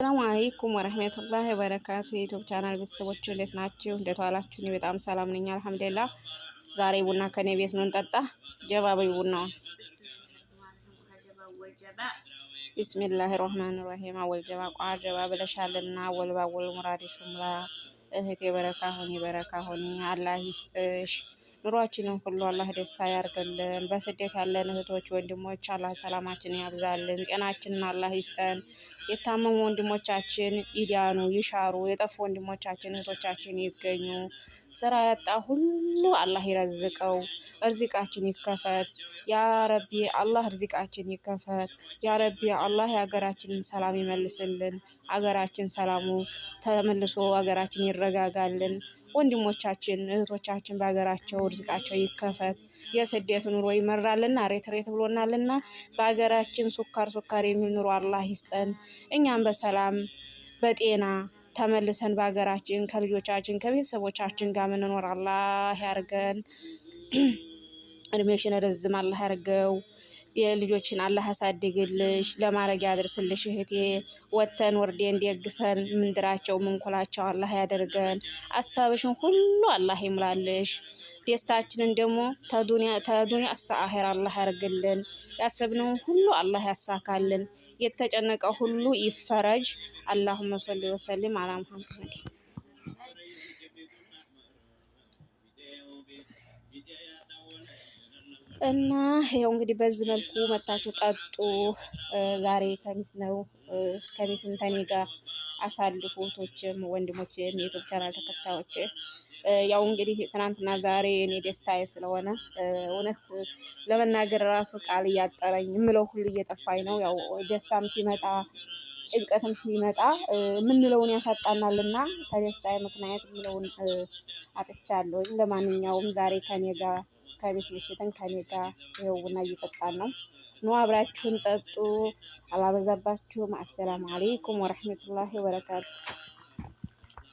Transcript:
ሰላም አለይኩም ወራህመቱላሂ ወበረካቱ የዩቲዩብ ቻናል ቤተሰቦች እንዴት ናችሁ? እንዴት ዋላችሁ? እኔ በጣም ሰላም ነኝ አልሐምዱሊላህ። ዛሬ ቡና ከኔ ቤት ነው እንጠጣ። ጀባ በይ ቡናውን። ቢስሚላሂ ራህማን ራሂም አወል ጀባ ቋር ጀባ ብለሻልና ወልባወል ሙራዲሽ ሙላ እህቴ በረካ ሆኒ አላህ ይስጥሽ። ኑሯችንን ሁሉ አላህ ደስታ ያርግልን። በስደት ያለን እህቶች ወንድሞች አላህ ሰላማችን ያብዛልን። ጤናችንን አላህ ይስጠን። የታመሙ ወንድሞቻችን ይዳኑ ይሻሩ። የጠፉ ወንድሞቻችን እህቶቻችን ይገኙ። ስራ ያጣ ሁሉ አላህ ይረዝቀው። እርዚቃችን ይከፈት ያ ረቢ አላህ እርዚቃችን ይከፈት ያ ረቢ አላህ የሀገራችንን ሰላም ይመልስልን። ሀገራችን ሰላሙ ተመልሶ ሀገራችን ይረጋጋልን። ወንድሞቻችን እህቶቻችን በሀገራቸው እርዝቃቸው ይከፈት። የስደት ኑሮ ይመራልና ሬት ብሎናልና በሀገራችን ሱካር የሚል ኑሮ አላህ ይስጠን። እኛም በሰላም በጤና ተመልሰን በሀገራችን ከልጆቻችን ከቤተሰቦቻችን ጋር ምንኖር አላህ ያርገን። እድሜሽን ረዝም አላህ ያርገው። የልጆችን አላህ ያሳድግልሽ። ለማረግ ያድርስልሽ እህቴ። ወተን ወርዴን ደግሰን ምንድራቸው ምንኩላቸው አላህ ያደርገን። አሳብሽን ሁሉ አላህ ይምላልሽ። ደስታችንን ደግሞ ተዱንያ እስከ አኺራ አላህ ያርግልን። ያሰብነውን ሁሉ አላህ ያሳካልን። የተጨነቀው ሁሉ ይፈረጅ። አላሁመ ሰሊ ወሰሊም አላ ሙሐመድ። እና ይኸው እንግዲህ በዚህ መልኩ መታችሁ ጠጡ። ዛሬ ከሚስ ነው። ከሚስን ተኔ ጋር አሳልፉ እህቶችም ወንድሞችም የዩቲዩብ ቻናል ተከታዮች። ያው እንግዲህ ትናንትና ዛሬ እኔ ደስታዬ ስለሆነ እውነት ለመናገር ራሱ ቃል እያጠረኝ የምለው ሁሉ እየጠፋኝ ነው። ያው ደስታም ሲመጣ ጭንቀትም ሲመጣ ምንለውን ያሳጣናልና ከደስታዬ ምክንያት ምለውን አጥቻለሁ። ለማንኛውም ዛሬ ከኔ ጋር ከቤት ምሽትን ከኔ ጋር ይኸው ቡና እየጠጣን ነው። ኑ አብራችሁን ጠጡ። አላበዛባችሁም። አሰላሙ አለይኩም ወራህመቱላሂ ወበረካቱ።